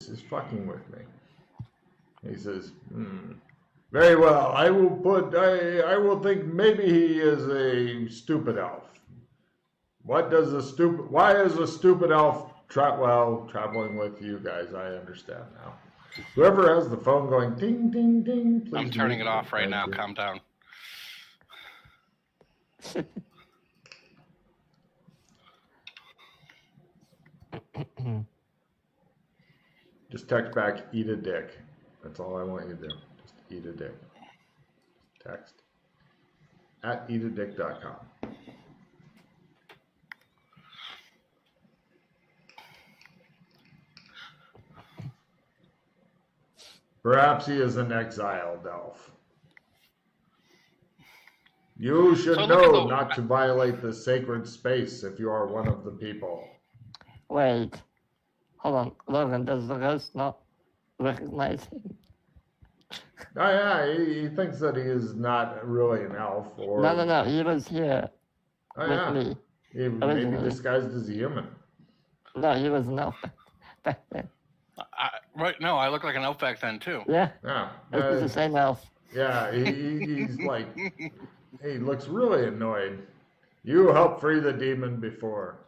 is fucking with me. He says, very well, I will think maybe he is a stupid elf. Why is a stupid elf traveling with you guys? I understand now. Whoever has the phone going ding, ding, ding, please. I'm turning it off right now. Calm down. Just text back, eat a dick. That's all I want you to do. Just eat a dick. Text at eatadick.com. Perhaps he is an exiled elf. You should know not to violate the sacred space if you are one of the people. Wait. Hold on. Logan, does the ghost not recognize him? Oh, yeah, he thinks that he is not really an elf. Or... No. He was here with me. He may be disguised as a human. No, he was an elf back then. Right, no, I look like an elf back then, too. Yeah. It's the same elf. Yeah, he's like, he looks really annoyed. You helped free the demon before.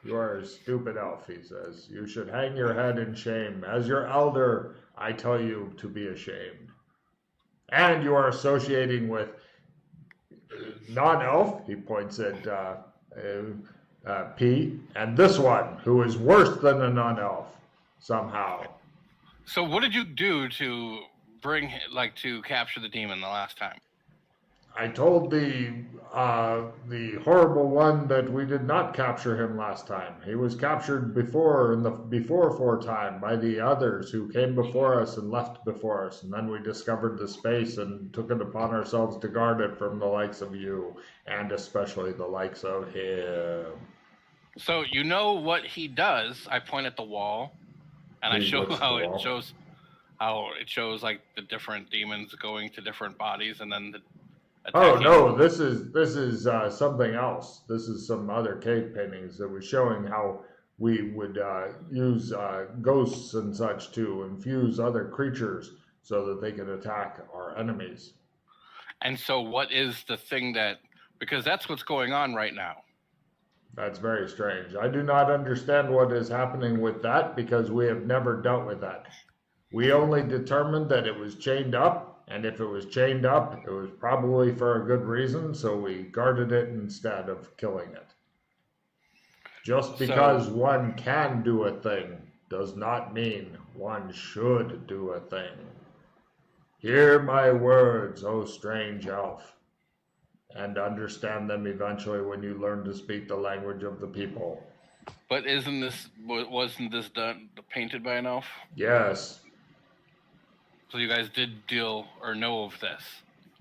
You are a stupid elf, he says. You should hang your head in shame. As your elder, I tell you to be ashamed. And you are associating with non-elf, he points at P, and this one, who is worse than a non-elf, somehow. So what did you do to to capture the demon the last time? I told the horrible one that we did not capture him last time. He was captured before time by the others who came before us and left before us, and then we discovered the space and took it upon ourselves to guard it from the likes of you, and especially the likes of him. So you know what he does. I point at the wall, and I show how it shows like the different demons going to different bodies, and then Oh no! This is something else. This is some other cave paintings that was showing how we would use ghosts and such to infuse other creatures so that they could attack our enemies. And so, what is the thing because that's what's going on right now? That's very strange. I do not understand what is happening with that because we have never dealt with that. We only determined that it was chained up. And if it was chained up, it was probably for a good reason, so we guarded it instead of killing it. Just because one can do a thing does not mean one should do a thing. Hear my words, O strange elf, and understand them eventually when you learn to speak the language of the people. But wasn't this painted by an elf? Yes. So you guys did deal or know of this?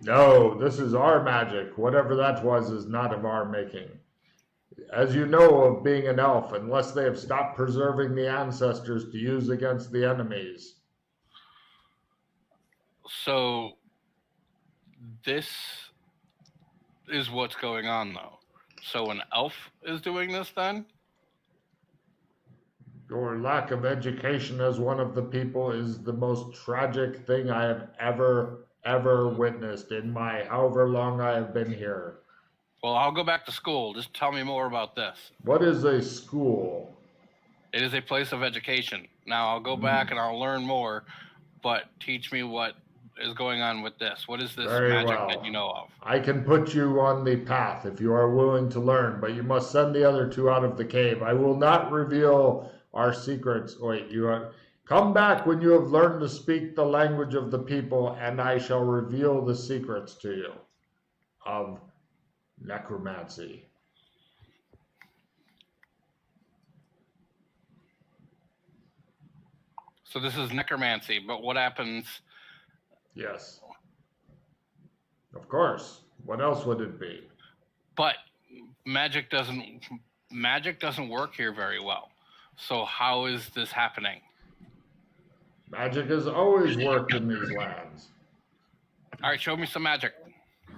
No, this is our magic. Whatever that was is not of our making. As you know of being an elf, unless they have stopped preserving the ancestors to use against the enemies. So this is what's going on, though. So an elf is doing this then? Your lack of education as one of the people is the most tragic thing I have ever witnessed in my however long I have been here. Well, I'll go back to school. Just tell me more about this. What is a school? It is a place of education. Now, I'll go back and I'll learn more, but teach me what is going on with this. What is this magic that you know of? I can put you on the path if you are willing to learn, but you must send the other two out of the cave. I will not reveal our secrets. Wait, come back when you have learned to speak the language of the people, and I shall reveal the secrets to you of necromancy. So this is necromancy, but what happens? Yes. Of course. What else would it be? But magic doesn't work here very well. So how is this happening? Magic has always worked in these lands. All right, show me some magic.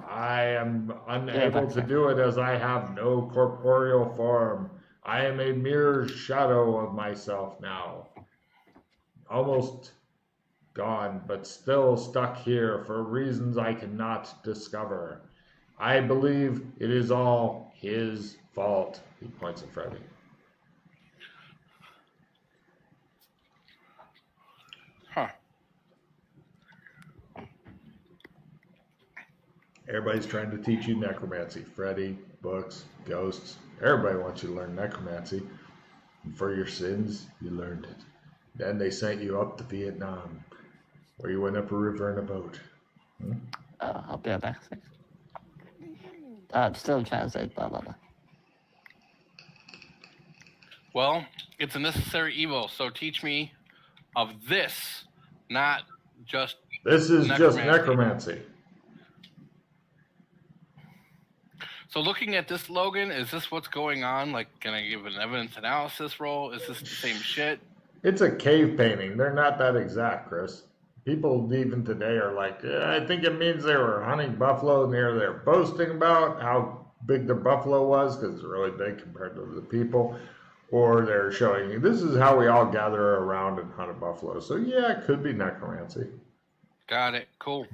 I am unable to do it as I have no corporeal form. I am a mere shadow of myself now. almost gone, but still stuck here for reasons I cannot discover. I believe it is all his fault. He points at Freddy. Huh. Everybody's trying to teach you necromancy. Freddy, books, ghosts. Everybody wants you to learn necromancy. And for your sins, you learned it. Then they sent you up to Vietnam, where you went up a river in a boat. I'll be right back. Still translate, blah, blah, blah. Well, it's a necessary evil, so teach me of this, not just This is just necromancy. So looking at this, Logan, is this what's going on? Like, can I give an evidence analysis roll? Is this the same shit? It's a cave painting. They're not that exact, Chris. People even today are like, I think it means they were hunting buffalo and they're boasting about how big their buffalo was because it's really big compared to the people. Or they're showing you, this is how we all gather around and hunt a buffalo. So yeah, it could be necromancy. Got it. Cool.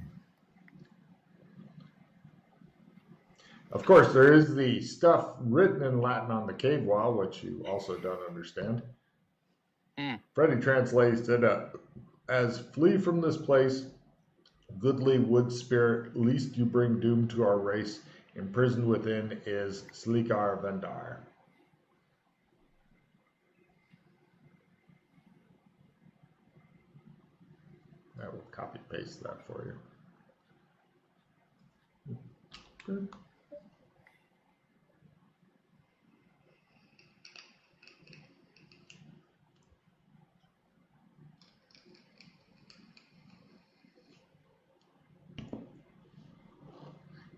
Of course, there is the stuff written in Latin on the cave wall, which you also don't understand. Freddy translates it as, flee from this place, goodly wood spirit, lest you bring doom to our race. Imprisoned within is Slikar Vendar. I will copy paste that for you. Good.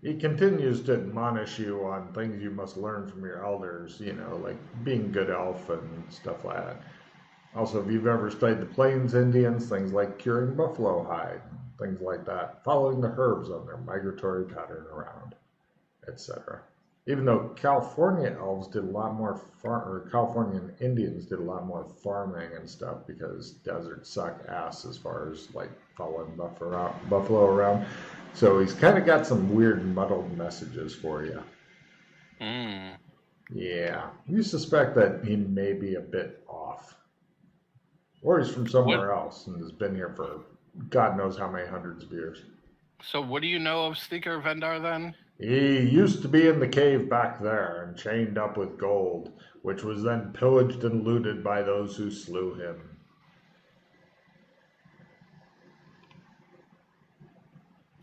He continues to admonish you on things you must learn from your elders, like being good elf and stuff like that. Also, if you've ever studied the Plains Indians, things like curing buffalo hide, things like that, following the herbs on their migratory pattern around, etc. Even though California elves did a lot more Californian Indians did a lot more farming and stuff because deserts suck ass as far as like following buffalo around. So he's kind of got some weird muddled messages for you. Yeah, you suspect that he may be a bit off. Or he's from somewhere else and has been here for God knows how many hundreds of years. So what do you know of Slikar Vendar then? He used to be in the cave back there and chained up with gold, which was then pillaged and looted by those who slew him.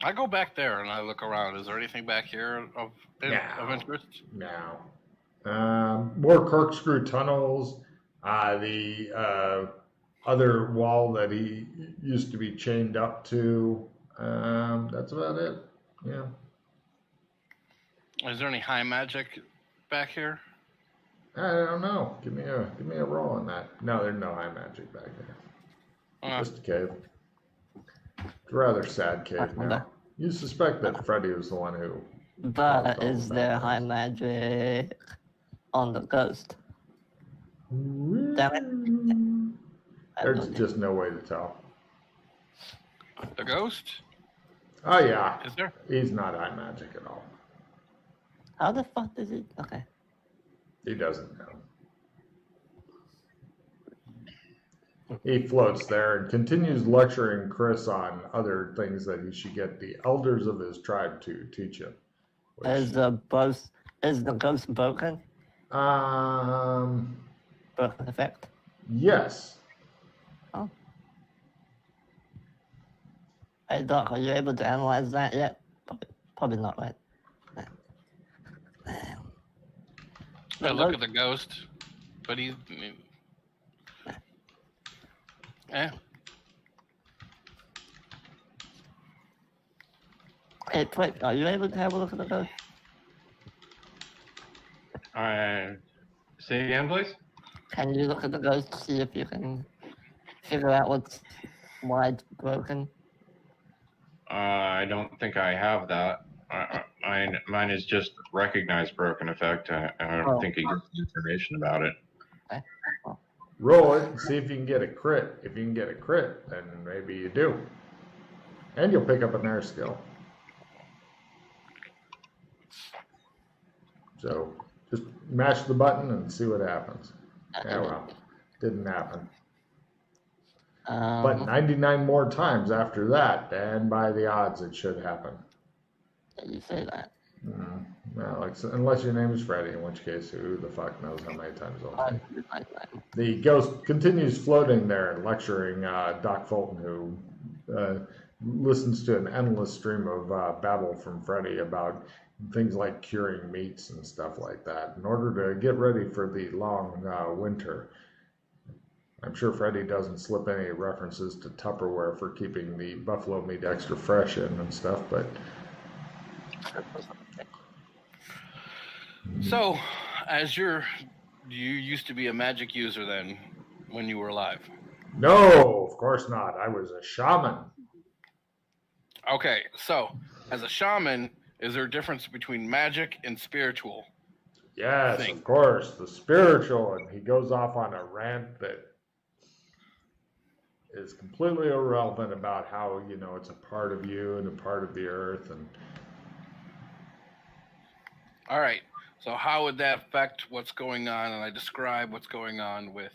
I go back there and I look around. Is there anything back here of interest? No. More corkscrew tunnels. The other wall that he used to be chained up to. That's about it. Yeah. Is there any high magic back here? I don't know. Give me a roll on that. No, there's no high magic back there. Just a cave. It's a rather sad cave now. You suspect that Freddy was the one who... But is there high magic on the ghost? Damn it. There's just no way to tell. The ghost? Oh, yeah. Is there? He's not high magic at all. How the fuck does it... Okay. He doesn't know. He floats there and continues lecturing Chris on other things that he should get the elders of his tribe to teach him. Is the ghost broken? Broken effect? Yes. Oh. Hey Doc, are you able to analyze that yet? Probably not, right? I look at the ghost, but he's... Hey, Twitch, are you able to have a look at the ghost? Say again, please? Can you look at the ghost to see if you can figure out why it's broken? I don't think I have that. Mine is just recognize broken effect. I don't think it gives information about it. Okay. Well, Roll it and see if you can get a crit. If you can get a crit, then maybe you do. And you'll pick up an air skill. So just mash the button and see what happens. Yeah, well, didn't happen. But 99 more times after that, and by the odds, it should happen. You say that. Well, like, unless your name is Freddy, in which case, who the fuck knows how many times it'll take. The ghost continues floating there and lecturing Doc Fulton, who listens to an endless stream of babble from Freddy about things like curing meats and stuff like that in order to get ready for the long winter. I'm sure Freddy doesn't slip any references to Tupperware for keeping the buffalo meat extra fresh in and stuff, but... So, you used to be a magic user then, when you were alive? No, of course not. I was a shaman. Okay, so, as a shaman, is there a difference between magic and spiritual? Yes, of course. The spiritual, and he goes off on a rant that is completely irrelevant about how, it's a part of you and a part of the earth. And all right. So how would that affect what's going on? And I describe what's going on with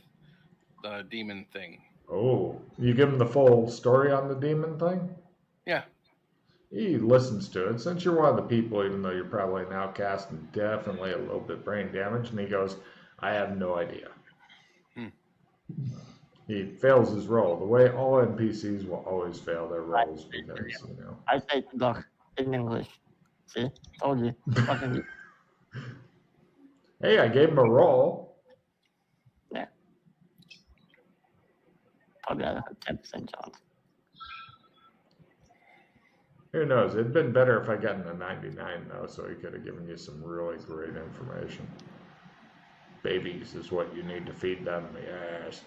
the demon thing. Oh, you give him the full story on the demon thing? Yeah. He listens to it. Since you're one of the people, even though you're probably an outcast and definitely a little bit brain damaged, and he goes, I have no idea. He fails his role. The way all NPCs will always fail their roles because, I say Doc in English. See? Told you. Fucking... Hey, I gave him a roll. Yeah. Probably had a 10% chance. Who knows? It'd been better if I gotten a 99, though, so he could have given you some really great information. Babies is what you need to feed them, yes.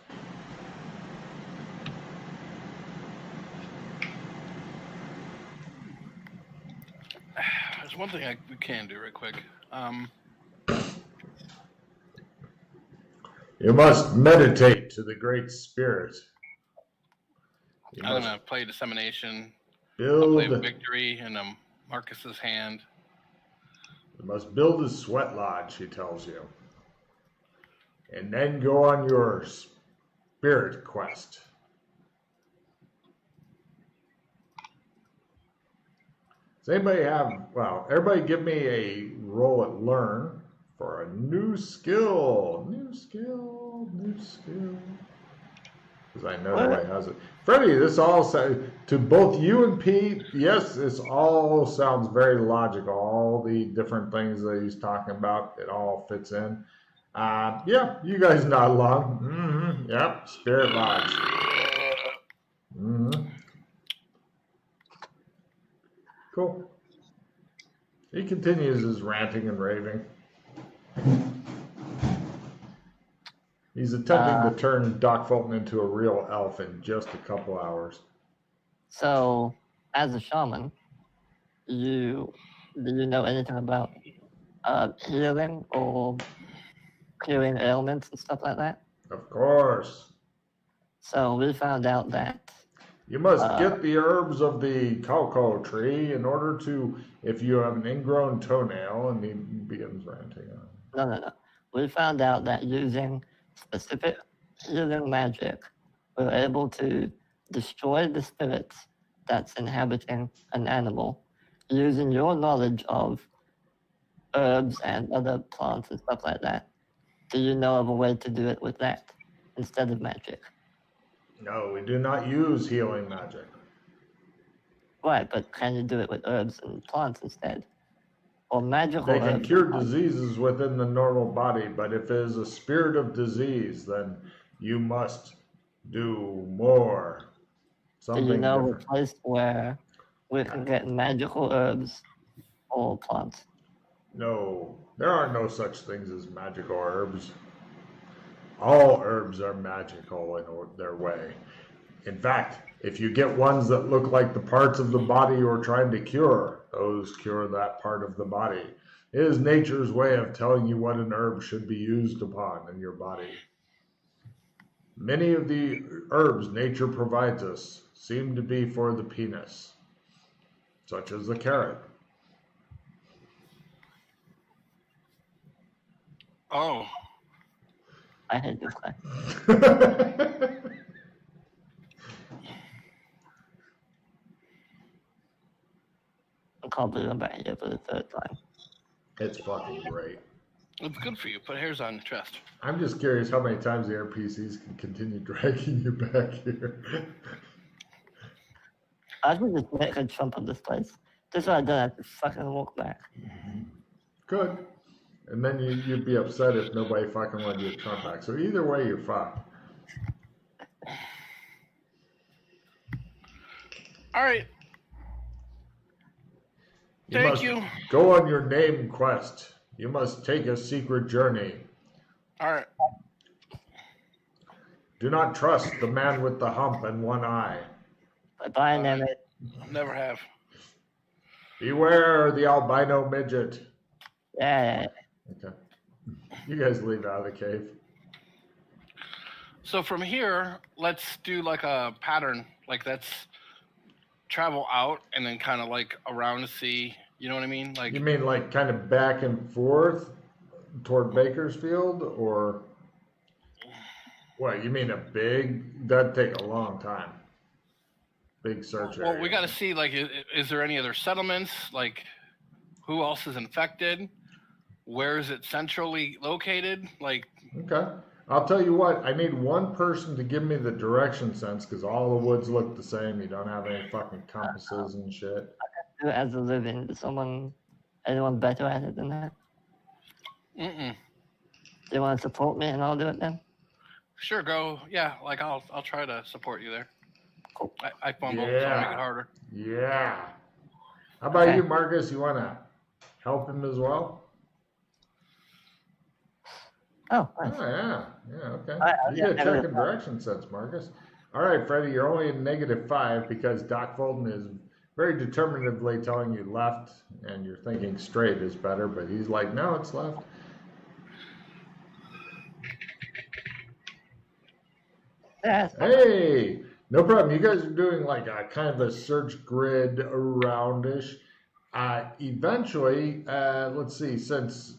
There's one thing we can do real quick. You must meditate to the Great Spirit. I'm going to play Dissemination. I'll play Victory in Marcus's hand. You must build a sweat lodge, he tells you. And then go on your spirit quest. Does anybody everybody give me a roll at learn for a new skill. Because I know nobody has it. Freddie, this all to both you and Pete, yes, this all sounds very logical. All the different things that he's talking about, it all fits in. Yeah, you guys nod along. Yep, Spirit Lodge. Cool. He continues his ranting and raving. He's attempting to turn Doc Fulton into a real elf in just a couple hours. So, as a shaman, do you know anything about healing or curing ailments and stuff like that? Of course. So we found out that you must get the herbs of the cocoa tree in order to, if you have an ingrown toenail, and he begins ranting on. No. We found out that using specific healing magic, we're able to destroy the spirits that's inhabiting an animal using your knowledge of herbs and other plants and stuff like that. Do you know of a way to do it with that instead of magic? No, we do not use healing magic. Right, but can you do it with herbs and plants instead? Or magical They can herbs cure diseases within the normal body, but if it is a spirit of disease, then you must do more. Something do you know different. a place where we can get magical herbs or plants? No, there are no such things as magical herbs. All herbs are magical in their way. In fact, if you get ones that look like the parts of the body you're trying to cure, those cure that part of the body. It is nature's way of telling you what an herb should be used upon in your body. Many of the herbs nature provides us seem to be for the penis, such as the carrot. Oh, I hate this guy. I can't believe I'm back here for the third time. It's fucking great. it's good for you. Put hairs on your chest. I'm just curious how many times the NPCs can continue dragging you back here. I should just make a jump of this place. This way I don't have to fucking walk back. Good. And then you'd be upset if nobody fucking let you trump back. So either way, you're fucked. All right. You Thank must you. go on your name quest. You must take a secret journey. All right. Do not trust the man with the hump and one eye. Bye, Nemeth. Never have. Beware the albino midget. Yeah. Okay. You guys leave out of the cave. So from here, let's do like a pattern. Like let's travel out and then kind of like around to see. You know what I mean? Like You mean like kind of back and forth toward Bakersfield, or what? You mean that'd take a long time. Big search area. well, we got to see like is there any other settlements? Like who else is infected? Where is it centrally located? Like Okay. I'll tell you what, I need one person to give me the direction sense because all the woods look the same. You don't have any fucking compasses and shit. Do it as a living. Anyone better at it than that? mm-mm. Do you want to support me and I'll do it then? Sure, go. Yeah, like I'll try to support you there. Cool. I fumble, so I'll make it harder. Yeah. How about Okay. you, Marcus? You want to help him as well? Oh, nice. Oh, yeah. Yeah, okay. I'll You get get negative checking five. direction sense, Marcus. All right, Freddie, you're only in -5 because Doc Fulton is very determinatively telling you left and you're thinking straight is better, but he's like, no, it's left. Yeah, it's fine. Hey, no problem. You guys are doing like a kind of a search grid aroundish. Eventually, let's see, since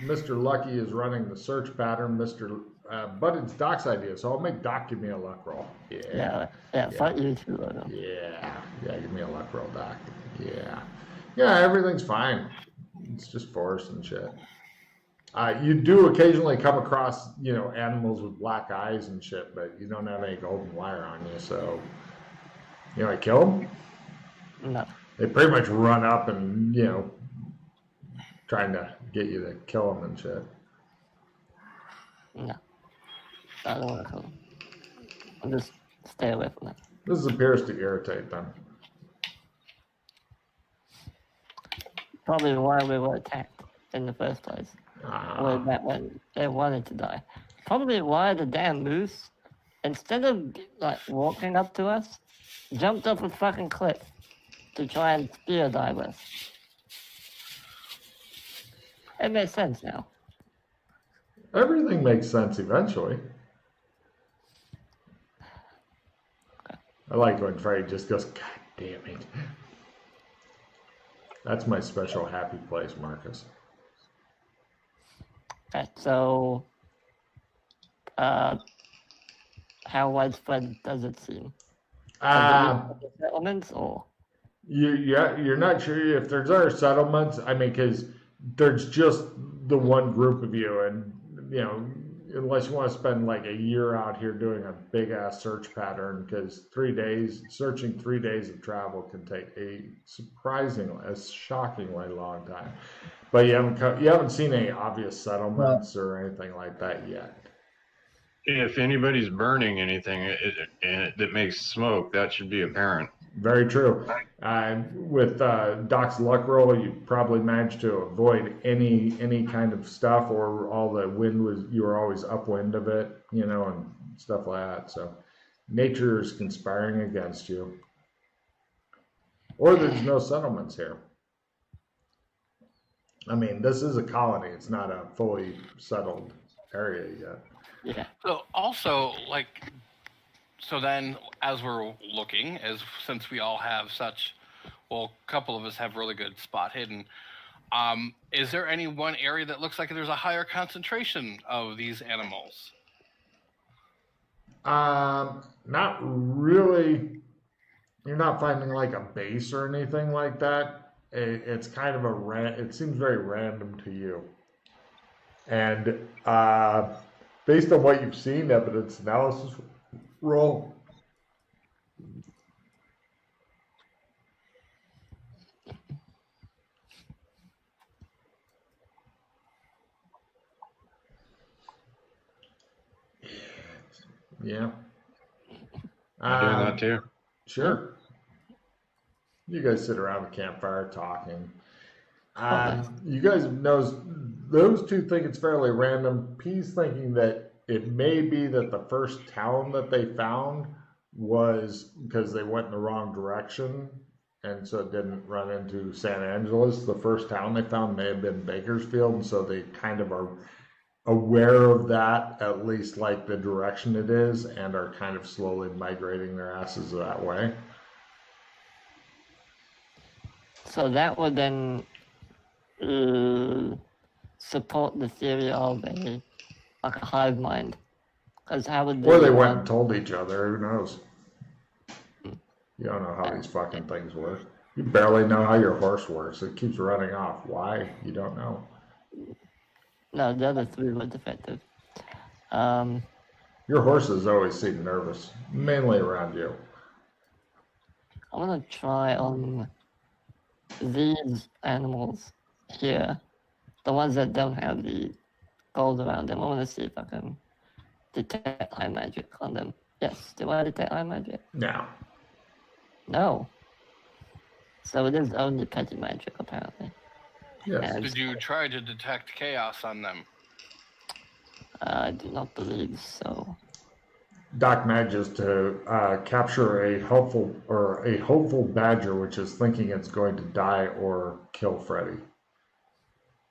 Mr. Lucky is running the search pattern, but it's Doc's idea, so I'll make Doc give me a luck roll. Yeah, fuck you too, Logan. Yeah, give me a luck roll, Doc. Yeah, everything's fine. It's just forest and shit. You do occasionally come across, animals with black eyes and shit, but you don't have any golden wire on you, so I kill them. No. They pretty much run up and trying to get you to kill them and shit. No. I don't want to kill them. I'll just stay away from them. This appears to irritate them. Probably why we were attacked in the first place. Ah. When they wanted to die. Probably why the damn moose, instead of walking up to us, jumped up a fucking cliff to try and spear dive us. It makes sense now. Everything makes sense eventually. I like when Freddy just goes, God damn it. That's my special happy place, Marcus. Okay, so how widespread does it seem? Settlements or? You're not sure if there's other settlements. I mean, because there's just the one group of you, and unless you want to spend like a year out here doing a big ass search pattern, because 3 days searching 3 days of travel can take a shockingly long time. But you haven't seen any obvious settlements or anything like that yet. If anybody's burning anything that makes smoke, that should be apparent. Very true. With Doc's luck roll, you probably managed to avoid any kind of stuff, or all the wind you were always upwind of it, and stuff like that. So nature is conspiring against you. Or there's no settlements here. I mean, this is a colony. It's not a fully settled area yet. Yeah. So also, like, so then as we're looking, since we all have such, well, a couple of us have really good spot hidden. Is there any one area that looks like there's a higher concentration of these animals? Not really. You're not finding like a base or anything like that. It's kind of it seems very random to you. And based on what you've seen, evidence analysis roll. Yeah. I'm doing that too. Sure. You guys sit around the campfire talking. nice. You guys knows those two think it's fairly random. P's thinking that it may be that the first town that they found was because they went in the wrong direction, and so it didn't run into San Angeles. The first town they found may have been Bakersfield, and so they kind of are aware of that, at least like the direction it is, and are kind of slowly migrating their asses that way. So that would then support the theory of a hive mind. Because how would Or they went and told each other, who knows? You don't know how these fucking things work. You barely know how your horse works. It keeps running off. Why? You don't know. No, the other three were defective. Your horses always seem nervous, mainly around you. I want to try on these animals here, the ones that don't have the gold around them. I want to see if I can detect high magic on them. Yes, do I detect high magic? No. No. So it is only petty magic, apparently. Yes. Did you try to detect chaos on them? I do not believe so. Doc manages to capture a hopeful badger, which is thinking it's going to die or kill Freddy.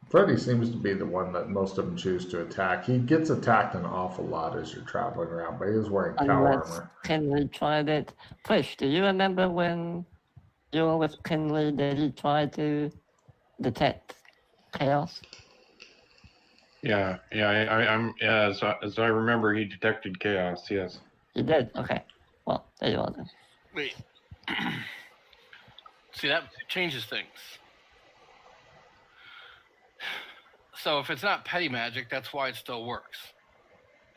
Freddy seems to be the one that most of them choose to attack. He gets attacked an awful lot as you're traveling around, but he is wearing cow armor. Kinley tried it. Push, do you remember when you were with Kinley, did he try to detect chaos? Yeah. As I remember, he detected chaos. Yes. He did. Okay. Well, there you are then. Wait. See, that changes things. So if it's not petty magic, that's why it still works.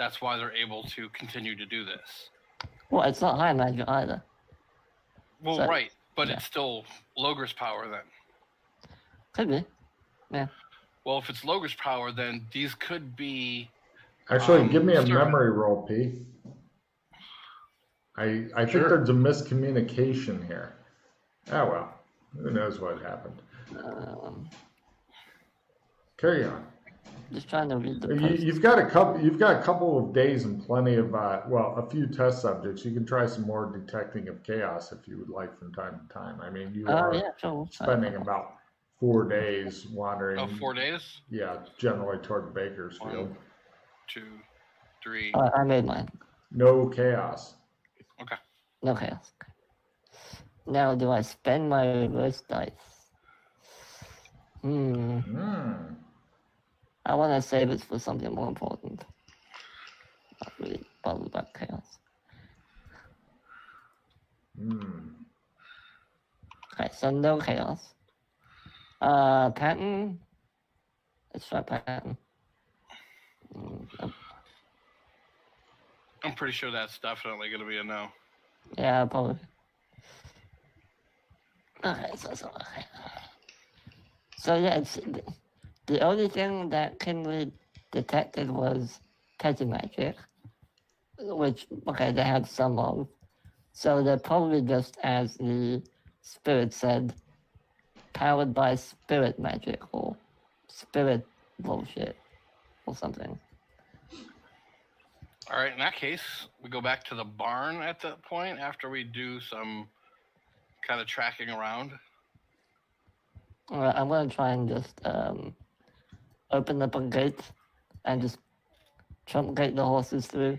That's why they're able to continue to do this. Well, it's not high magic either. Well, So, right, but yeah. it's still Logre's power then. Could be. Yeah. Well, if it's Logre's power, then these could be. Actually, give me a memory roll, P. I think there's a miscommunication here. Oh well, who knows what happened. Carry on. Just trying to read the post. You've got a couple of days and plenty of a few test subjects. You can try some more detecting of chaos if you would like from time to time. I mean, you are spending about 4 days wandering. Oh, 4 days? Yeah, generally toward Bakersfield. 1, 2, 3. I made mine. No chaos. Okay. No chaos. Now, do I spend my reverse dice? I want to save it for something more important. Not really bothered about chaos. Okay, so no chaos. Pattern. Let's try pattern. Nope. I'm pretty sure that's definitely going to be a no. Yeah, probably. Okay, so yeah, it's the only thing that Kinley detected was petty magic, which they had some of. So they're probably just, as the spirit said, powered by spirit magic or spirit bullshit or something. All right, in that case, we go back to the barn at that point after we do some kind of tracking around. All right, I'm going to try and just open up a gate and just truncate the horses through.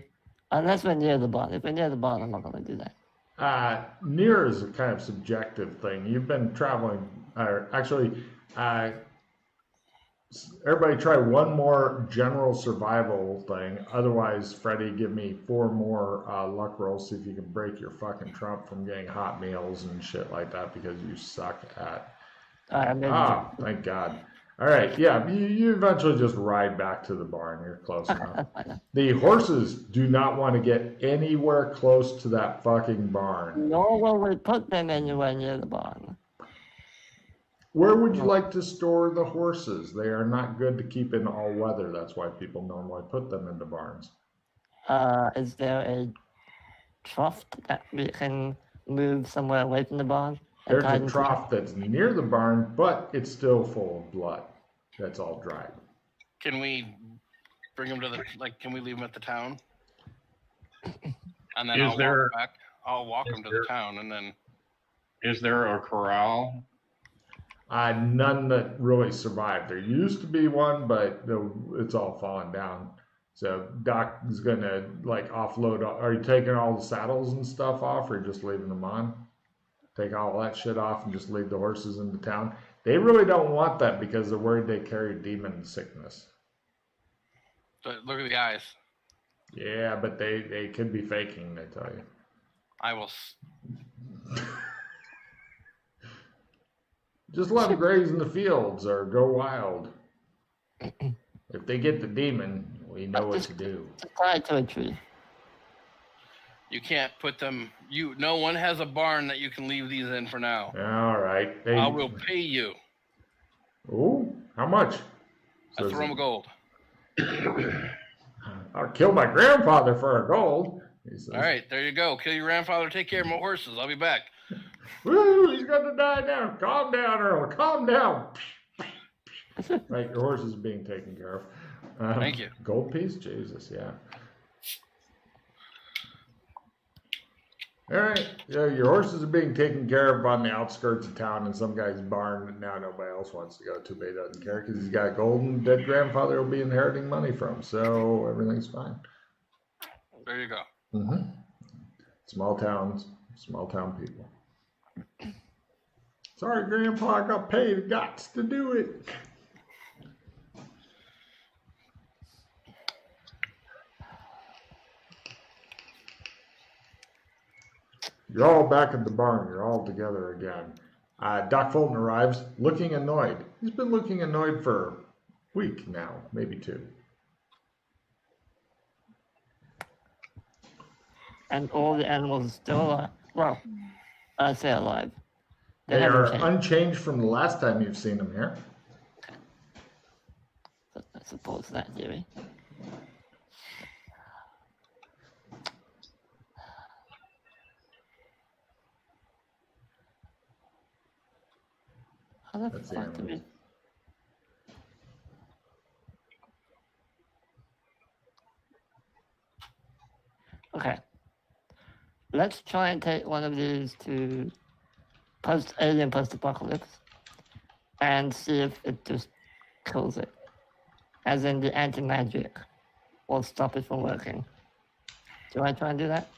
Unless we're near the barn. If we're near the barn, I'm not going to do that. Near is a kind of subjective thing. You've been traveling, or actually, everybody try one more general survival thing. Otherwise, Freddie, give me 4 more luck rolls. See if you can break your fucking trump from getting hot meals and shit like that because you suck at. Thank God. All right, yeah, you eventually just ride back to the barn. You're close enough. The horses do not want to get anywhere close to that fucking barn. Nor will we put them anywhere near the barn. Where would you like to store the horses? They are not good to keep in all weather. That's why people normally put them into barns. Is there a trough that we can move somewhere away from the barn? There's a trough that's near the barn, but it's still full of blood. That's all dried. Can we bring him to the, can we leave him at the town? And then walk back. I'll walk him to the town and then. Is there a corral? None that really survived. There used to be one, but it's all fallen down. So Doc is going to offload. Are you taking all the saddles and stuff off or just leaving them on? Take all that shit off and just leave the horses in the town. They really don't want that because they're worried they carry demon sickness. So look at the eyes. Yeah, but they could be faking, they tell you. I will. Just let them graze in the fields or go wild. If they get the demon, we know what to do. Tie to a tree. You can't put them. No one has a barn that you can leave these in for now. All right. I will pay you. Oh, how much? That's a room of gold. I'll kill my grandfather for a gold. All right, there you go. Kill your grandfather. Take care of my horses. I'll be back. Woo, he's gonna die now. Calm down, Earl. Calm down. Right, your horse is being taken care of. Thank you. Gold piece? Jesus, yeah. All right, yeah, your horses are being taken care of on the outskirts of town in some guy's barn that now nobody else wants to go to, but he doesn't care because he's got a gold and dead grandfather will be inheriting money from, so everything's fine. There you go. Mm-hmm. Small towns, small town people. Sorry, Grandpa, I got paid. Got to do it. You're all back at the barn. You're all together again. Doc Fulton arrives looking annoyed. He's been looking annoyed for a week now, maybe 2. And all the animals are still alive. Well, I say alive. They are unchanged from the last time you've seen them here. I suppose that theory. How the That's the fuck do we... animals. Okay. Let's try and take one of these to alien post-apocalypse and see if it just kills it. As in the anti-magic will stop it from working. Do I try and do that?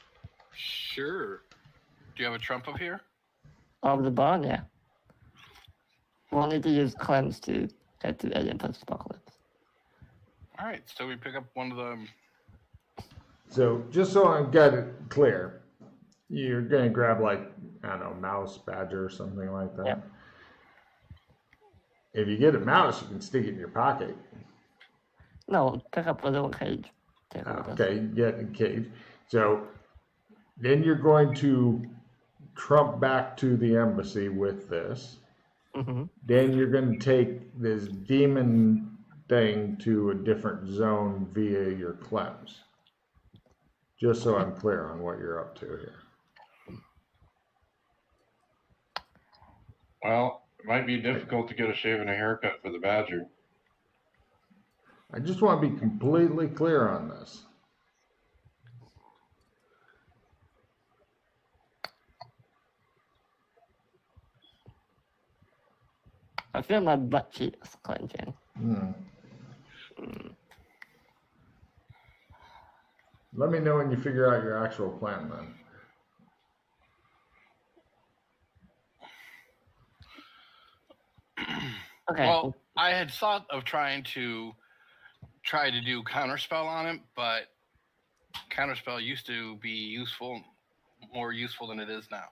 Sure. Do you have a trump up here? Of the barn, yeah. We'll need to use cleanse to get to alien post-apocalypse. All right, so we pick up one of them. So just so I've got it clear, you're going to grab I don't know, mouse, badger, or something like that. Yep. If you get a mouse, you can stick it in your pocket. No, pick up a little cage. Okay, get a cage. So then you're going to trump back to the embassy with this. Mm-hmm. Then you're going to take this demon thing to a different zone via your cleanse. Just so I'm clear on what you're up to here. Well, it might be difficult to get a shave and a haircut for the badger. I just want to be completely clear on this. I feel my butt cheeks clenching. Let me know when you figure out your actual plan, then. Okay. Well, I had thought of trying to do counterspell on him, but counterspell used to be useful, more useful than it is now.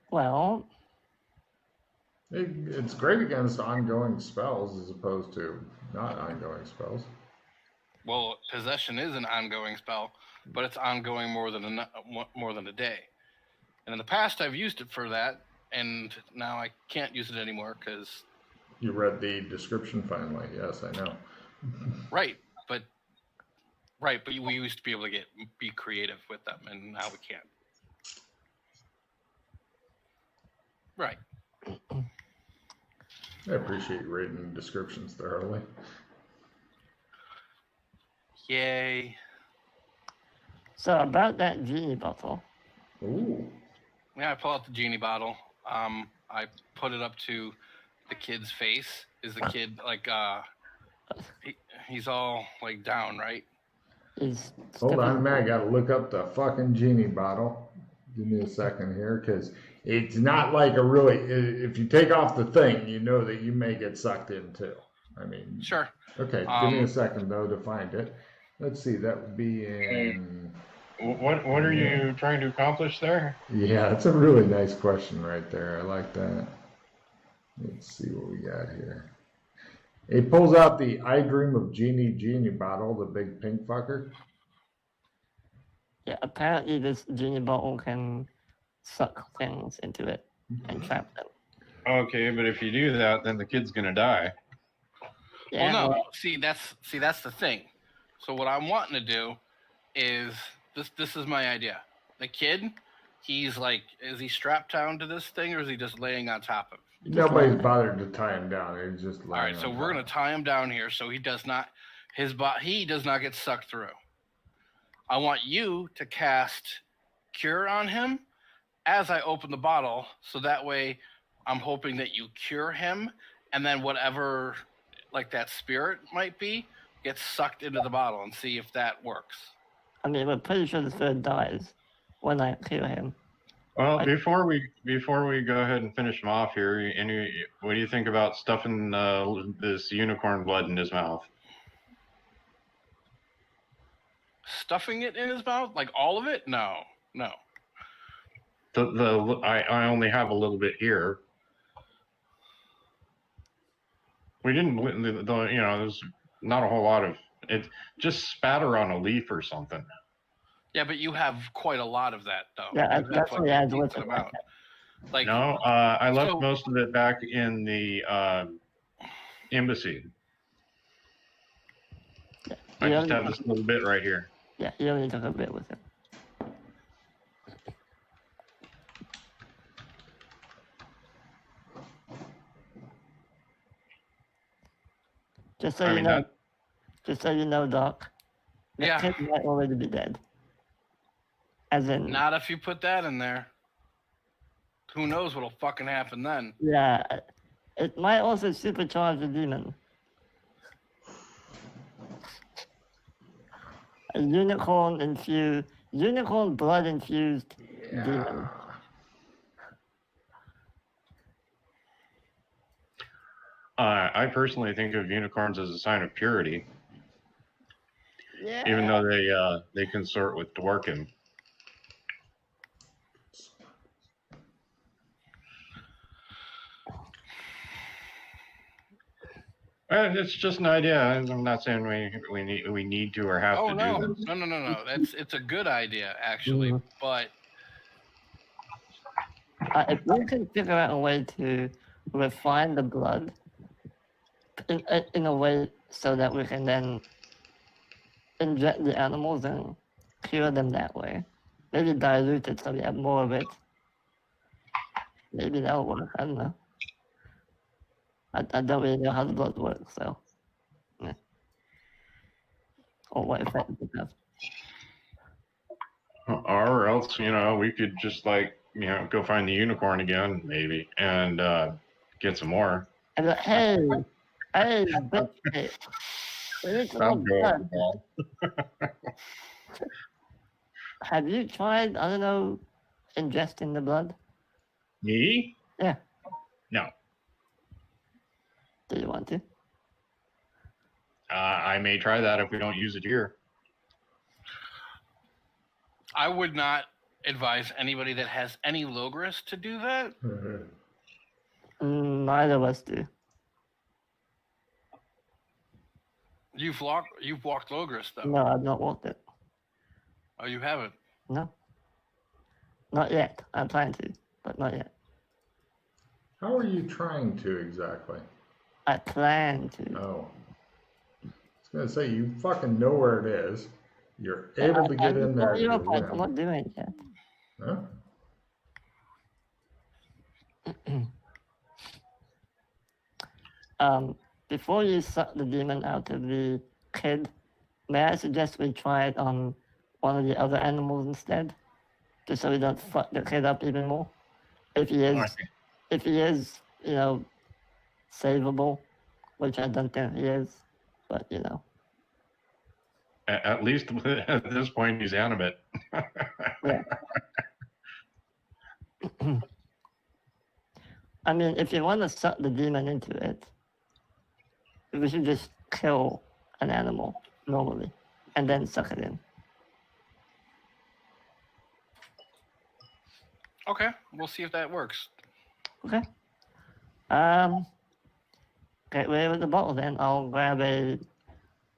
Well, It's great against ongoing spells as opposed to not ongoing spells. Well, possession is an ongoing spell, but it's ongoing more than a day. And in the past, I've used it for that, and now I can't use it anymore because You read the description finally. Yes, I know. right, but we used to be able to be creative with them, and now we can't. Right. I appreciate you reading descriptions thoroughly. Yay. so about that genie bottle. Ooh. Yeah, I pull out the genie bottle. I put it up to the kid's face. Is the kid like he's all like down, right? Is Hold on a minute. I gotta look up the fucking genie bottle. Give me a second here, because it's not like a really. If you take off the thing, you know that you may get sucked in too. I mean. Sure. Okay. Give me a second though to find it. Let's see. That would be in. What are you trying to accomplish there? Yeah, that's a really nice question right there. I like that. Let's see what we got here. It pulls out the I Dream of genie bottle, the big pink fucker. Yeah, apparently this genie bottle can suck things into it and trap them. Okay, but if you do that, then the kid's gonna die. Yeah, well, no. See, that's the thing. So what I'm wanting to do is this is my idea. The kid, he's like, is he strapped down to this thing, or is he just laying on top of it? Nobody's bothered to tie him down. He's just laying. All right, so we're gonna tie him down here so he does not get sucked through. I want you to cast Cure on him as I open the bottle, so that way I'm hoping that you cure him, and then whatever like that spirit might be gets sucked into the bottle, and see if that works. I mean, we're pretty sure the spirit dies when I cure him. Well, before we go ahead and finish him off here, what do you think about stuffing this unicorn blood in his mouth? Stuffing it in his mouth, like all of it? No. I only have a little bit here. We didn't, there's not a whole lot of it. Just spatter on a leaf or something. Yeah, but you have quite a lot of that, though. Yeah, that's what adds with it. Like, no, I left most of it back in the embassy. Yeah, I just have this little bit right here. Yeah, you only took a bit with it. Just so you know, Doc. The kid might already be dead. As in, not if you put that in there. Who knows what'll fucking happen then? Yeah, it might also supercharge the demon. A unicorn blood infused demon. I personally think of unicorns as a sign of purity. Yeah. Even though they consort with Dworkin. It's just an idea. I'm not saying we need to or have to do this. No. It's a good idea actually, but if we can figure out a way to refine the blood in a way so that we can then inject the animals and cure them that way, maybe dilute it so we have more of it. Maybe that'll work. I don't know. I don't really know how the blood works, so. Yeah. Or what effect it would have. Or else, we could just go find the unicorn again, maybe, and get some more. And hey, Hey, bitch. Hey, we need some more I'm going blood. with the ball. Have you tried, I don't know, ingesting the blood? Me? Yeah. No. Do you want to? I may try that if we don't use it here. I would not advise anybody that has any Logris to do that. Neither of us do. You've walked Logris though. No, I've not walked it. Oh, you haven't. No. Not yet. I'm trying to, but not yet. How are you trying to exactly? I plan to. Oh. I was going to say, you fucking know where it is. You're able to get in there. You're to right. I'm win. not doing it yet. Huh? Before you suck the demon out of the kid, may I suggest we try it on one of the other animals instead? Just so we don't fuck the kid up even more. If he is, you know, savable, which I don't think he is, but you know. At least at this point, he's animate. Yeah. I mean, if you want to suck the demon into it, we should just kill an animal normally and then suck it in. Okay, we'll see if that works. Okay. Get rid of the bottle then. I'll grab a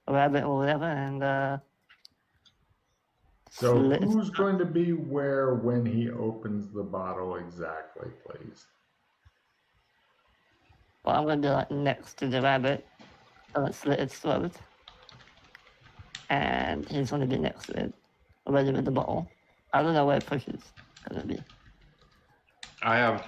rabbit or whatever and So slit- who's going to be where when he opens the bottle exactly, please? well, I'm gonna be like next to the rabbit and slit its throat. And he's gonna be next to it, ready with the bottle. I don't know where Push is gonna be. I've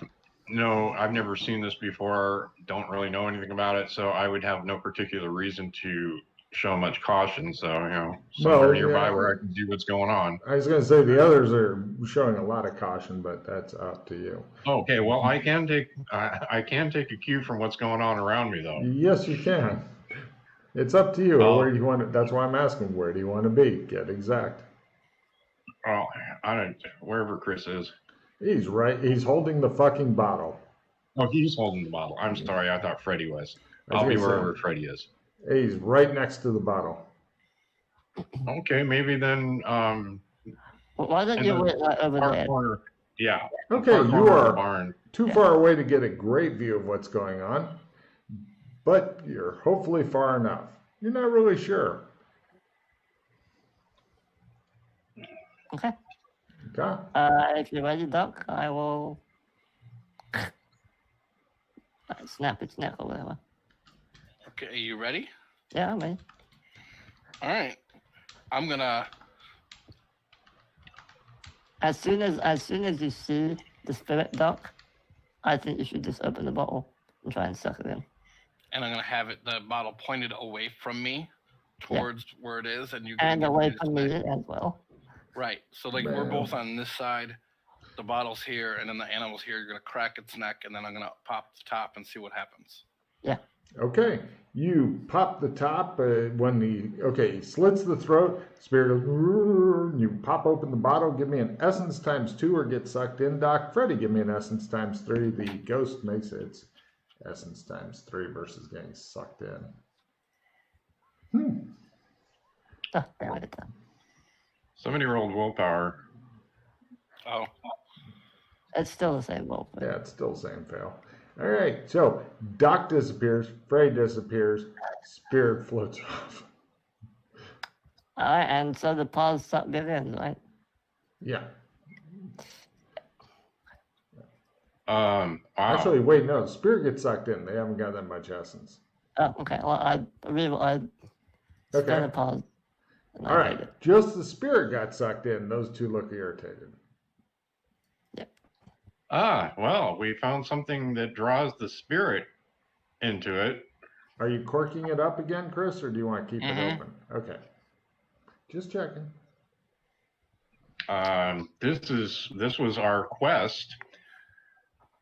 never seen this before, don't really know anything about it, so I would have no particular reason to show much caution. So, somewhere nearby where I can see what's going on. I was going to say the others are showing a lot of caution, but that's up to you. Okay, well, I can take a cue from what's going on around me, though. Yes, you can. It's up to you. Oh. Where do you want to, that's why I'm asking, where do you want to be? Get exact. Oh, I don't, wherever Chris is. He's holding the fucking bottle. Oh, he's holding the bottle. I'm sorry, I thought Freddie was. I was I'll be gonna say, wherever Freddie is. He's right next to the bottle. Okay, maybe then, Why don't you wait like over far there? corner. Yeah. Okay, far you corner of the are barn. too far away to get a great view of what's going on, but you're hopefully far enough. You're not really sure. Okay. Okay. If you're ready, Doc, I will snap its neck or whatever. Okay, are you ready? Yeah, I'm ready. All right. I'm gonna. As soon as you see the spirit, Doc, I think you should just open the bottle and try and suck it in. And I'm gonna have the bottle pointed away from me, towards where it is, and you And get away this from way. me as well. Right. So we're Man. both on this side. The bottle's here, and then the animal's here. You're gonna crack its neck, and then I'm gonna pop the top and see what happens. Okay, you pop the top he slits the throat, spirit goes, "Rrrr," you pop open the bottle, give me an essence times 2 or get sucked in, Doc. Freddy, give me an essence times 3. The ghost makes its essence times 3 versus getting sucked in. Oh, damn it. Somebody rolled willpower. Oh, It's still the same roll. Yeah, it's still the same fail. All right, so Doc disappears, Freddy disappears, spirit floats off. Alright, and so the paws suck it in, right? Yeah. Wow. Actually, wait, no, the spirit gets sucked in. They haven't got that much essence. Oh, okay. Well, I spent a pause. and I All read right, it. just the spirit got sucked in. Those two look irritated. Well, we found something that draws the spirit into it. Are you corking it up again, Chris, or do you want to keep it open? Okay. Just checking. This was our quest.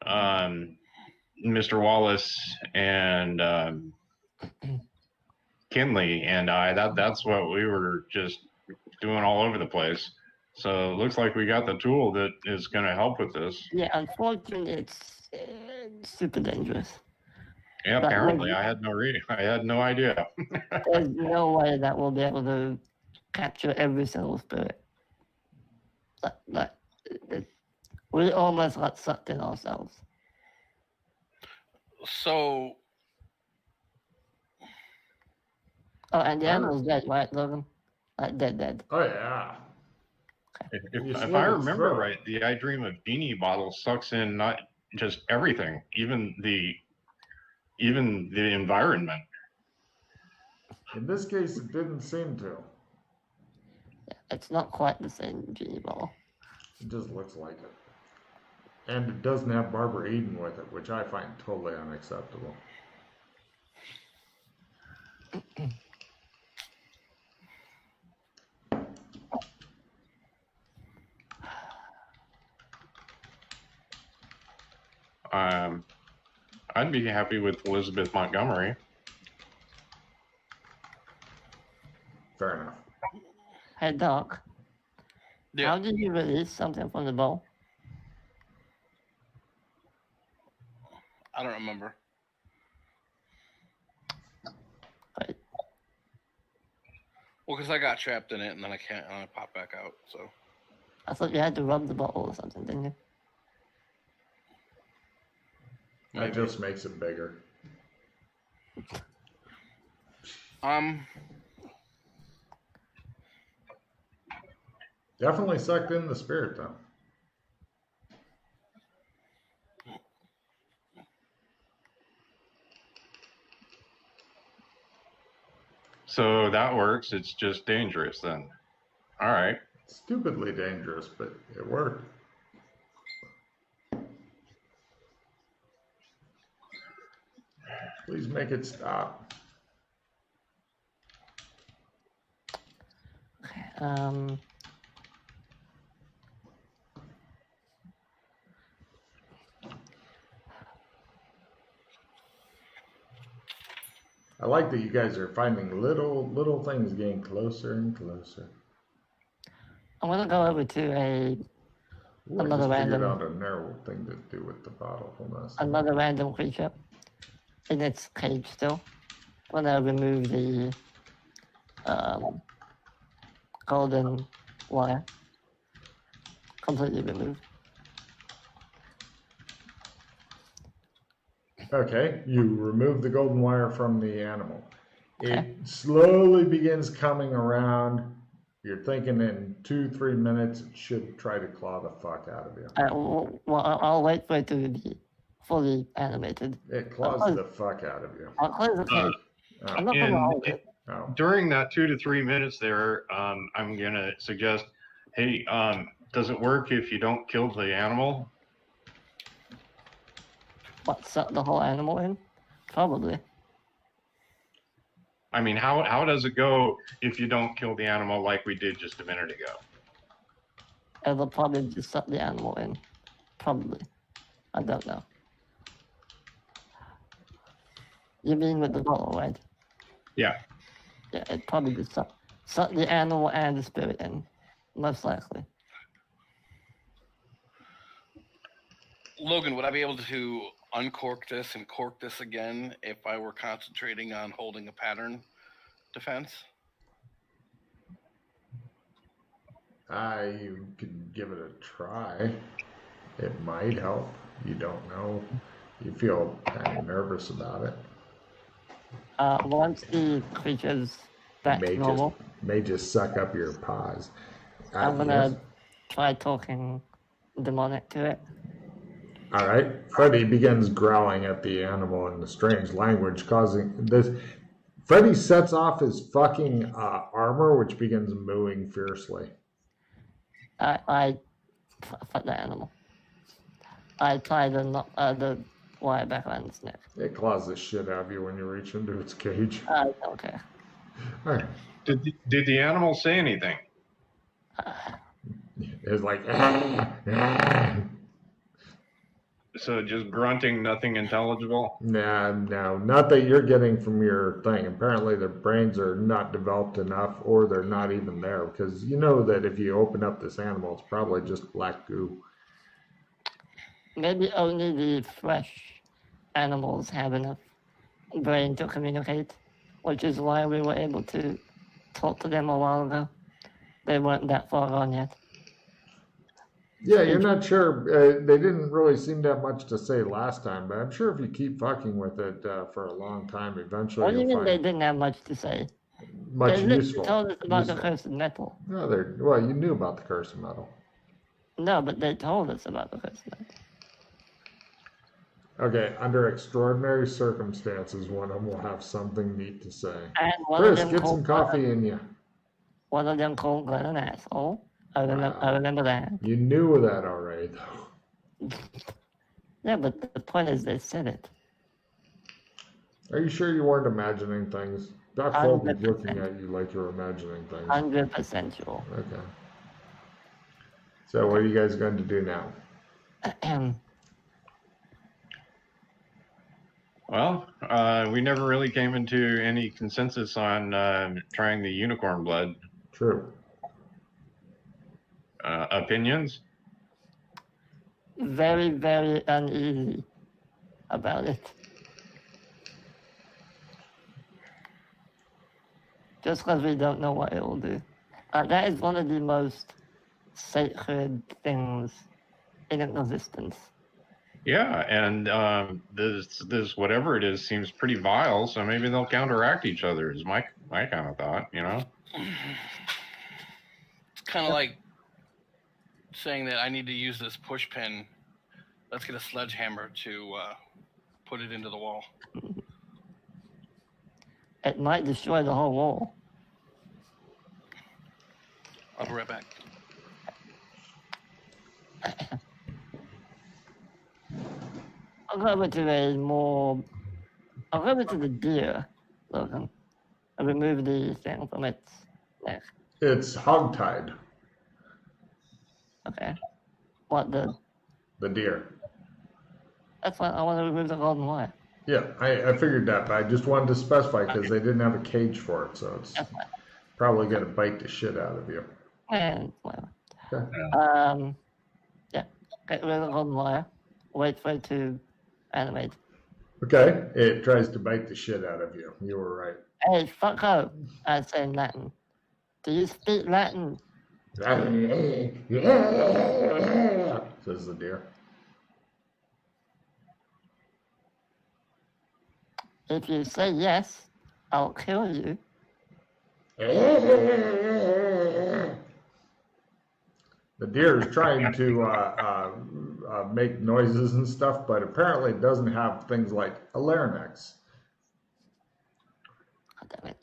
Mr. Wallace and Kinley and I, that's what we were just doing all over the place. So it looks like we got the tool that is going to help with this. Yeah, unfortunately, it's super dangerous. Yeah, But apparently I had no idea. there's no way that we'll be able to capture every single spirit. We almost got sucked in ourselves. So, Oh, and the animal's dead, right, Logan? Dead. Oh yeah. If I remember right, the I Dream of Genie bottle sucks in not just everything, even the environment. In this case, it didn't seem to. Yeah, it's not quite the same genie bottle. It just looks like it. And it doesn't have Barbara Eden with it, which I find totally unacceptable. I'd be happy with Elizabeth Montgomery. Fair enough. Hey, Doc. yeah. How did you release something from the bowl? I don't remember. Right. Well, because I got trapped in it and then I popped back out. So I thought you had to rub the bottle or something, didn't you? That just makes it bigger. Definitely sucked in the spirit though. So that works. It's just dangerous then. All right. Stupidly dangerous, but it worked. Please make it stop. Okay, I like that you guys are finding little things getting closer and closer. I want to go over to Ooh, I Another just figured random- out a narrow thing to do with the bottle. Hold on a second. another random creature in its cage still. I'm going to remove the golden wire. Completely removed. Okay, you remove the golden wire from the animal. Okay. It slowly begins coming around. You're thinking in 2-3 minutes it should try to claw the fuck out of you. Well, I'll wait for it to be fully animated. It claws the fuck out of you. I'll close the cage. I'm not going to hold it. Oh. During that 2 to 3 minutes there, I'm going to suggest, hey, does it work if you don't kill the animal? What, suck the whole animal in? Probably. I mean, how does it go if you don't kill the animal like we did just a minute ago? It'll probably just suck the animal in. Probably. I don't know. You mean with the bottle, right? Yeah. Yeah, it probably just suck the animal and the spirit in. Most likely. Logan, would I be able to uncork this and cork this again if I were concentrating on holding a pattern defense? You could give it a try. It might help. You don't know. You feel kind of nervous about it. Once the creature's back to normal, may just suck up your paws. I'm gonna try talking demonic to it. All right. Freddy begins growling at the animal in the strange language, causing this. Freddy sets off his fucking armor, which begins mooing fiercely. I fuck the animal. I tie the wire back around its neck. It claws the shit out of you when you reach into its cage. Okay. All right. Did the animal say anything? It's like. So just grunting, nothing intelligible? Nah, no, not that you're getting from your thing. Apparently their brains are not developed enough, or they're not even there, because you know that if you open up this animal, it's probably just black goo. Maybe only the fresh animals have enough brain to communicate, which is why we were able to talk to them a while ago. They weren't that far gone yet. Yeah, you're not sure. They didn't really seem to have much to say last time, but I'm sure if you keep fucking with it for a long time, eventually What do you you'll mean they find didn't have much to say? much They useful. told us about the useful. cursed metal. No, well, you knew about the curse of metal. No, but they told us about the cursed metal. Okay, under extraordinary circumstances, one of them will have something neat to say. And Chris, get some coffee in you. One of them called Glenn an asshole. I remember that. You knew that already, though. Yeah, but the point is they said it. Are you sure you weren't imagining things? Doc Fulton's looking at you like you're imagining things. 100% sure. Okay. So what are you guys going to do now? Well, we never really came into any consensus on trying the unicorn blood. True. Opinions? Very, very uneasy about it. Just because we don't know what it will do. That is one of the most sacred things in existence. Yeah, and this whatever it is seems pretty vile, so maybe they'll counteract each other. Is my kind of thought, you know. It's kind of like saying that I need to use this push pin. Let's get a sledgehammer to put it into the wall. It might destroy the whole wall. I'll be right back. I'll go over to the deer, Logan. I'll remove the thing from its neck. It's hogtied. Okay. What, the deer? That's fine. I want to remove the golden wire. Yeah, I figured that, but I just wanted to specify because they didn't have a cage for it, so it's probably going to bite the shit out of you. And whatever. Okay. Yeah. Get rid of the golden wire. Wait for it to animate. Okay, it tries to bite the shit out of you. You were right. Hey, fuck up. I say in Latin. Do you speak Latin? Says the deer. If you say yes, I'll kill you. The deer is trying to make noises and stuff, but apparently it doesn't have things like a larynx. Oh, damn it.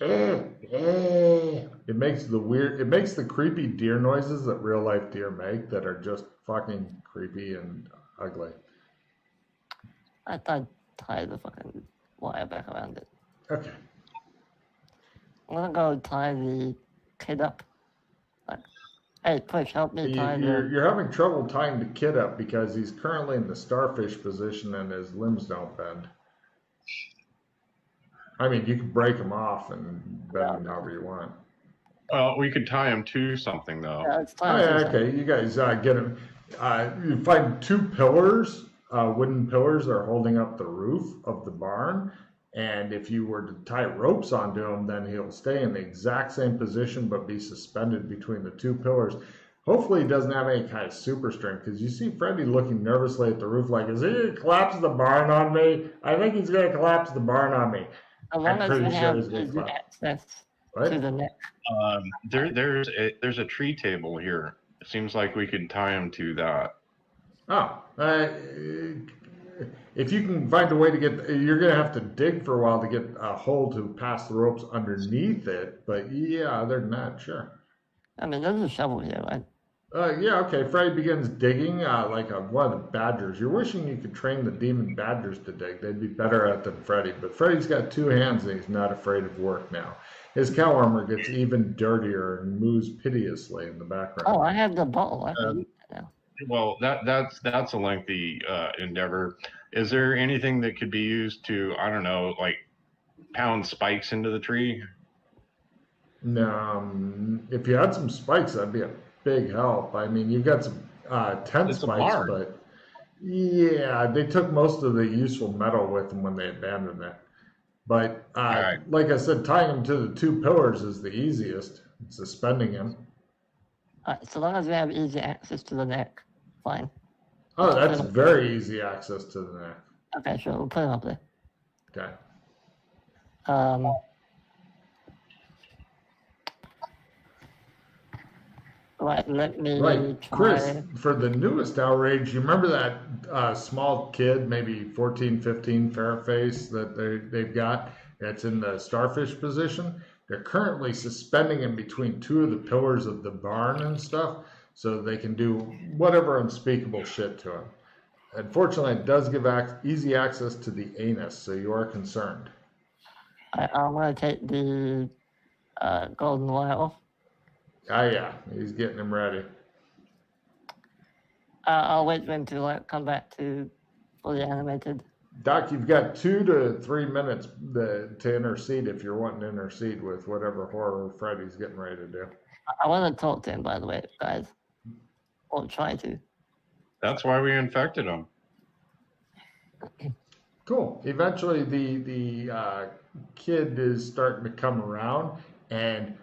Okay. It makes the creepy deer noises that real life deer make that are just fucking creepy and ugly. I thought tie the fucking wire back around it. Okay. I'm gonna go tie the kid up. Hey, Push, help me tie You're having trouble tying the kid up because he's currently in the starfish position and his limbs don't bend. I mean, you can break him off and bend him however you want. Well, we could tie him to something though. Yeah, it's time. Okay, you guys get him. You find two pillars, wooden pillars that are holding up the roof of the barn. And if you were to tie ropes onto him, then he'll stay in the exact same position but be suspended between the two pillars. Hopefully he doesn't have any kind of super strength, because you see Freddy looking nervously at the roof like, is he going to collapse the barn on me? I think he's going to collapse the barn on me. As long as we have easy access to the neck. There's a tree table here. It seems like we could tie him to that. Oh, if you can find a way to you're going to have to dig for a while to get a hole to pass the ropes underneath it. But yeah, other than that, sure. I mean, there's a shovel here, right? Yeah, okay. Freddy begins digging like one of the badgers. You're wishing you could train the demon badgers to dig. They'd be better at it than Freddy. But Freddy's got two hands and he's not afraid of work now. His cow armor gets even dirtier and moves piteously in the background. Oh, I have the bottle. I can use that now. Well, that's a lengthy endeavor. Is there anything that could be used to, I don't know, like pound spikes into the tree? If you had some spikes, that'd be a big help. I mean, you've got some tent It's a spikes, barn. but yeah, they took most of the useful metal with them when they abandoned it. But All right. like I said, tying them to the two pillars is the easiest. Suspending him. So long as we have easy access to the neck, fine. Oh, that's very easy access to the neck. Okay, sure, we'll put him up there. Okay. Right, let me Right, try. Chris, for the newest outrage, you remember that small kid, maybe 14, 15, ferret face that they've got that's in the starfish position? They're currently suspending him between two of the pillars of the barn and stuff so they can do whatever unspeakable shit to him. Unfortunately, it does give easy access to the anus, so you are concerned. I'm going to take the golden wire off. Ah, yeah, he's getting him ready. I'll wait for him to come back to fully animated. Doc, you've got 2 to 3 minutes to intercede if you're wanting to intercede with whatever horror Freddy's getting ready to do. I want to talk to him, by the way, guys. Or try to. That's why we infected him. Cool. Eventually, the kid is starting to come around, and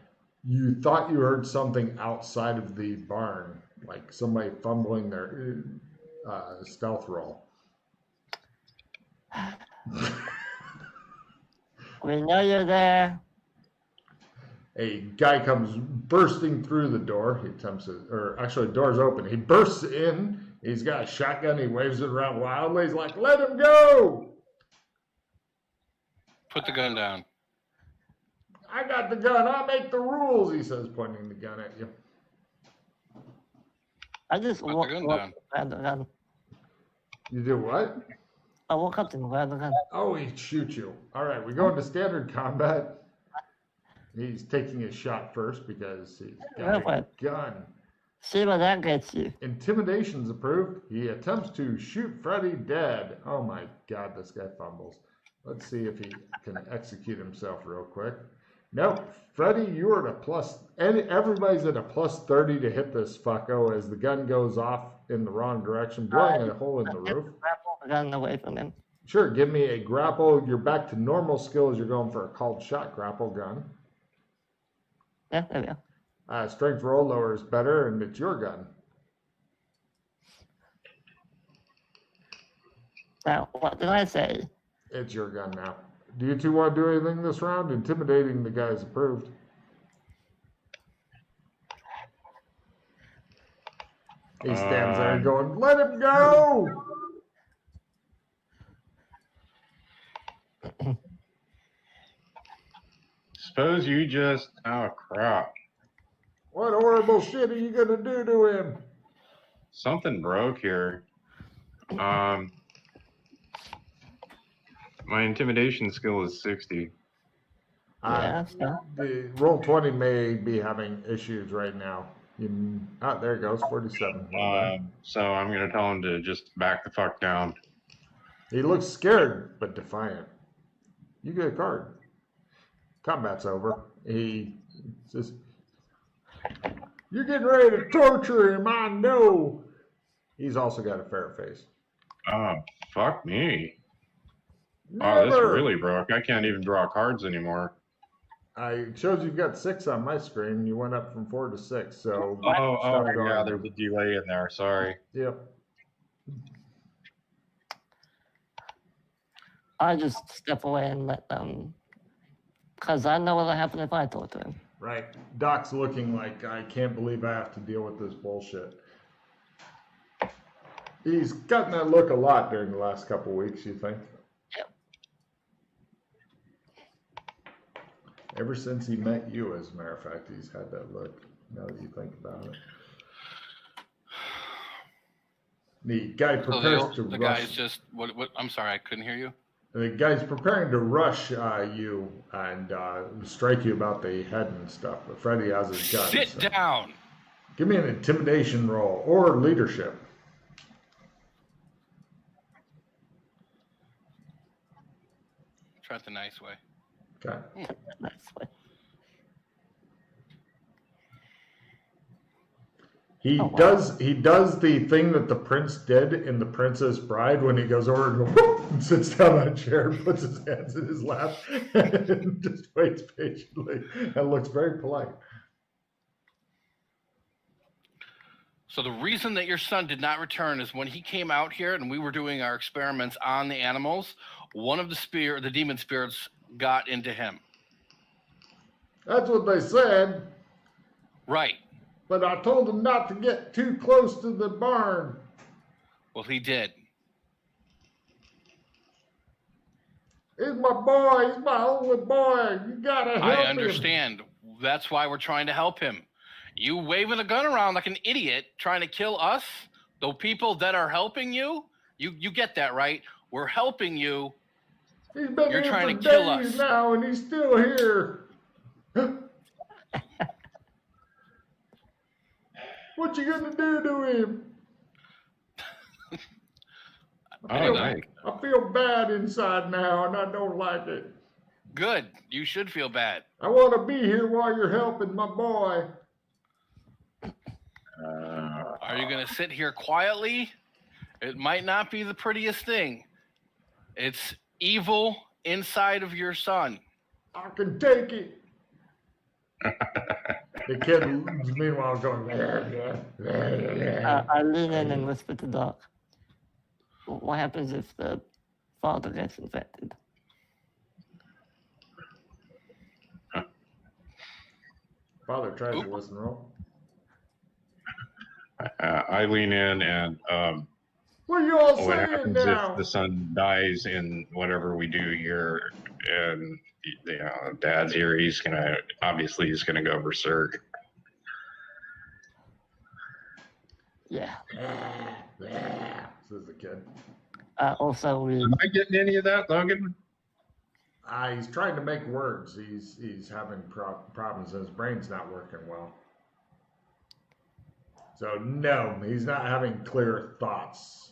you thought you heard something outside of the barn, like somebody fumbling their stealth roll. We know you're there. A guy comes bursting through the door. He attempts it, or actually, the door's open. He bursts in. He's got a shotgun. He waves it around wildly. He's like, "Let him go!" Put the gun down. "I got the gun. I make the rules," he says, pointing the gun at you. I just Put the walk gun down. grab the gun. You do what? I walk up to him, grab the gun. Oh, he'd shoot you. All right, we go into standard combat. He's taking his shot first because he's got a gun. See where that gets you. Intimidation's approved. He attempts to shoot Freddy dead. Oh my God, this guy fumbles. Let's see if he can execute himself real quick. Nope. Freddy, you are at a plus, and everybody's at a plus 30 to hit this fucko as the gun goes off in the wrong direction, blowing a hole in the roof. Grapple the gun away from him. Sure, give me a grapple. You're back to normal skills. You're going for a called shot grapple gun. Yeah, there we go. Strength roll lower is better, and it's your gun. Now, what did I say? It's your gun now. Do you two want to do anything this round? Intimidating the guys approved. He stands there going, "Let him go!" Suppose you just, oh crap. What horrible shit are you going to do to him? Something broke here. My intimidation skill is 60. Yeah, The roll 20 may be having issues right now. There it goes, 47. So I'm going to tell him to just back the fuck down. He looks scared, but defiant. You get a card. Combat's over. He says, "You're getting ready to torture him, I know." He's also got a ferret face. Oh, fuck me. Never. Oh, this really broke. I can't even draw cards anymore. It shows you've got 6 on my screen. You went up from 4 to 6. So Yeah, there's a delay in there. Sorry. Yep. I just step away and let them, because I know what'll happen if I talk to him. Right. Doc's looking like, "I can't believe I have to deal with this bullshit." He's gotten that look a lot during the last couple of weeks, you think? Yep. Ever since he met you, as a matter of fact, he's had that look, now that you think about it. The guy prepares to the rush. guy's just what? I'm sorry, I couldn't hear you. The guy's preparing to rush you and strike you about the head and stuff, but Freddy has his gun. Sit down. Give me an intimidation roll or leadership. Try it the nice way. Okay. That's what. He Oh, wow. does the thing that the prince did in The Princess Bride when he goes over and, whoop, and sits down on a chair and puts his hands in his lap and just waits patiently and looks very polite. So the reason that your son did not return is when he came out here and we were doing our experiments on the animals, one of the demon spirits got into him. That's what they said, Right. but I told him not to get too close to the barn. Well, he did. He's my boy. He's my only boy. You gotta help him. I understand. That's why we're trying to help him. You waving a gun around like an idiot trying to kill us, the people that are helping you, you get that, right? We're helping you. He's been You're here trying for to kill days us. now, and he's still here. What you gonna do to him? I feel bad inside now, and I don't like it. Good. You should feel bad. I want to be here while you're helping my boy. Are you going to sit here quietly? It might not be the prettiest thing. It's evil inside of your son. I can take it. The kid, meanwhile, is going. I lean in and whisper to Doc. What happens if the father gets infected? Father tries to listen, roll. I lean in and What are you all what saying happens now? if the son dies in whatever we do here, and Dad's here? He's gonna go berserk. Yeah. Says the kid. Also, we. Am I getting any of that, Logan? He's trying to make words. He's having problems. His brain's not working well. So no, he's not having clear thoughts.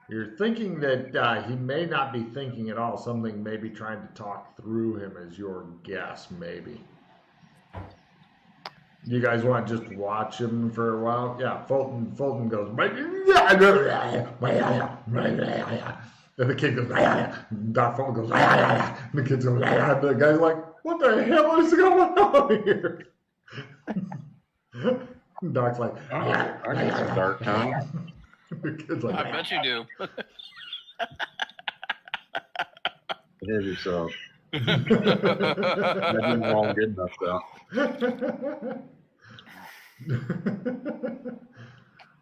You're thinking that he may not be thinking at all. Something may be trying to talk through him is your guess, maybe. You guys want to just watch him for a while? Yeah, Fulton goes, and the kid goes, Doc Fulton goes, and the kid goes, the guy's like, what the hell is going on here? Doc's like, I got some dark tongue. The kid's like, I bet you do. Behave yourself. That didn't roll good enough, though.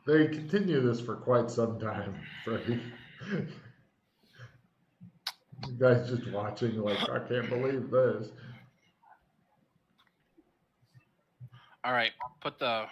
They continue this for quite some time, Freddie. You guys just watching like, I can't believe this. All right. Put the